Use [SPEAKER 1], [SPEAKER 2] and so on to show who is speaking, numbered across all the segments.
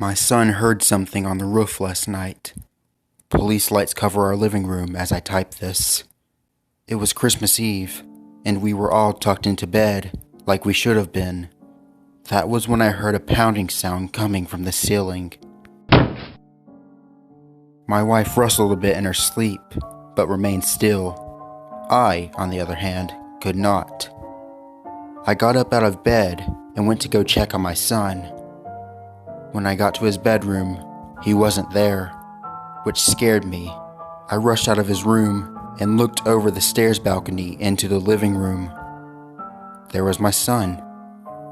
[SPEAKER 1] My son heard something on the roof last night. Police lights cover our living room as I type this. It was Christmas Eve, and we were all tucked into bed, like we should have been. That was when I heard a pounding sound coming from the ceiling. My wife rustled a bit in her sleep, but remained still. I, on the other hand, could not. I got up out of bed and went to go check on my son. When I got to his bedroom, he wasn't there, which scared me. I rushed out of his room and looked over the stairs balcony into the living room. There was my son,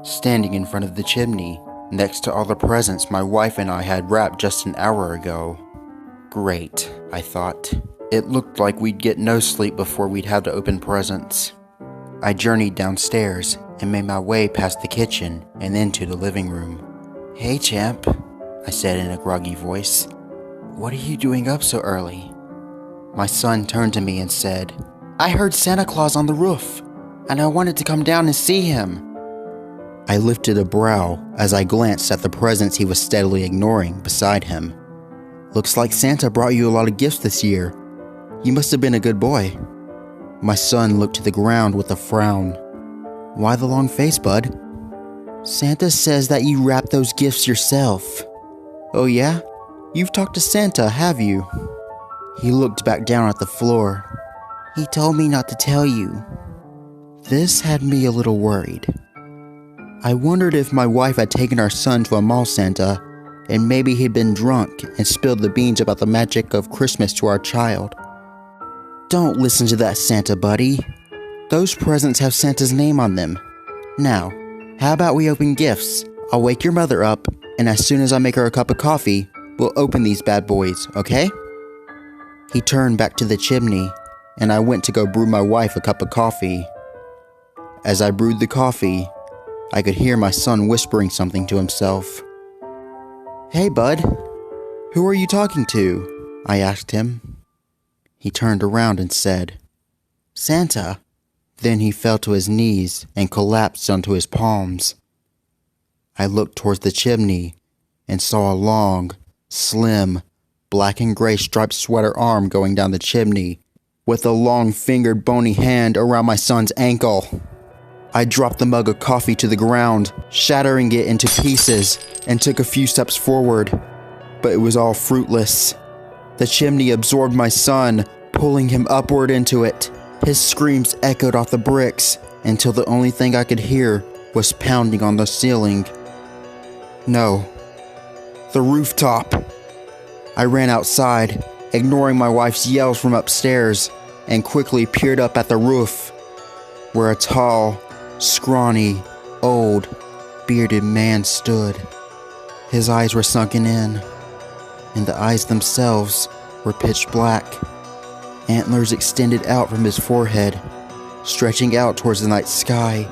[SPEAKER 1] standing in front of the chimney, next to all the presents my wife and I had wrapped just an hour ago. Great, I thought. It looked like we'd get no sleep before we'd have to open presents. I journeyed downstairs and made my way past the kitchen and into the living room. "Hey, champ," I said in a groggy voice. "What are you doing up so early?" My son turned to me and said, "I heard Santa Claus on the roof, and I wanted to come down and see him." I lifted a brow as I glanced at the presents he was steadily ignoring beside him. "Looks like Santa brought you a lot of gifts this year. You must have been a good boy." My son looked to the ground with a frown. "Why the long face, bud?" "Santa says that you wrap those gifts yourself." "Oh yeah? You've talked to Santa, have you?" He looked back down at the floor. "He told me not to tell you." This had me a little worried. I wondered if my wife had taken our son to a mall Santa, and maybe he'd been drunk and spilled the beans about the magic of Christmas to our child. "Don't listen to that Santa, buddy. Those presents have Santa's name on them. Now, how about we open gifts? I'll wake your mother up, and as soon as I make her a cup of coffee, we'll open these bad boys, okay?" He turned back to the chimney, and I went to go brew my wife a cup of coffee. As I brewed the coffee, I could hear my son whispering something to himself. "Hey, bud, who are you talking to?" I asked him. He turned around and said, "Santa." Then he fell to his knees and collapsed onto his palms. I looked towards the chimney and saw a long, slim, black and gray striped sweater arm going down the chimney, with a long-fingered bony hand around my son's ankle. I dropped the mug of coffee to the ground, shattering it into pieces, and took a few steps forward, but it was all fruitless. The chimney absorbed my son, pulling him upward into it. His screams echoed off the bricks until the only thing I could hear was pounding on the ceiling. No, the rooftop. I ran outside, ignoring my wife's yells from upstairs, and quickly peered up at the roof, where a tall, scrawny, old, bearded man stood. His eyes were sunken in, and the eyes themselves were pitch black. Antlers extended out from his forehead, stretching out towards the night sky.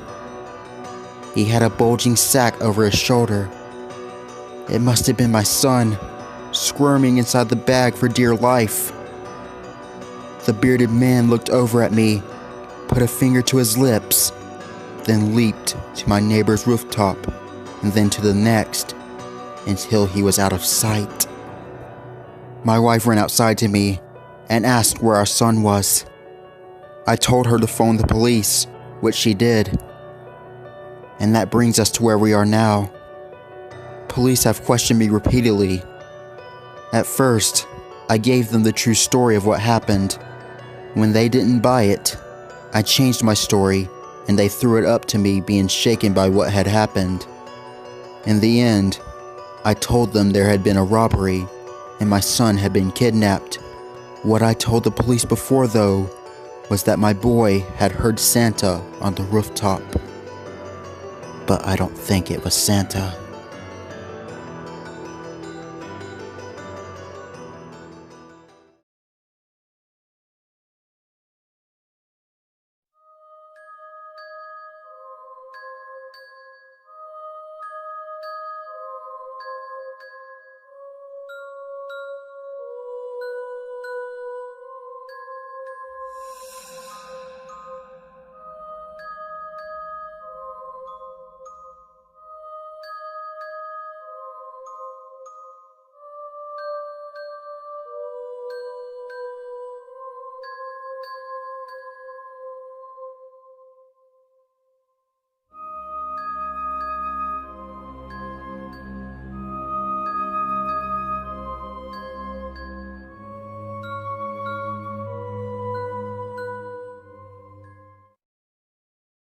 [SPEAKER 1] He had a bulging sack over his shoulder. It must have been my son, squirming inside the bag for dear life. The bearded man looked over at me, put a finger to his lips, then leaped to my neighbor's rooftop, and then to the next, until he was out of sight. My wife ran outside to me and asked where our son was. I told her to phone the police, which she did. And that brings us to where we are now. Police have questioned me repeatedly. At first, I gave them the true story of what happened. When they didn't buy it, I changed my story, and they threw it up to me being shaken by what had happened. In the end, I told them there had been a robbery, and my son had been kidnapped. What I told the police before, though, was that my boy had heard Santa on the rooftop. But I don't think it was Santa.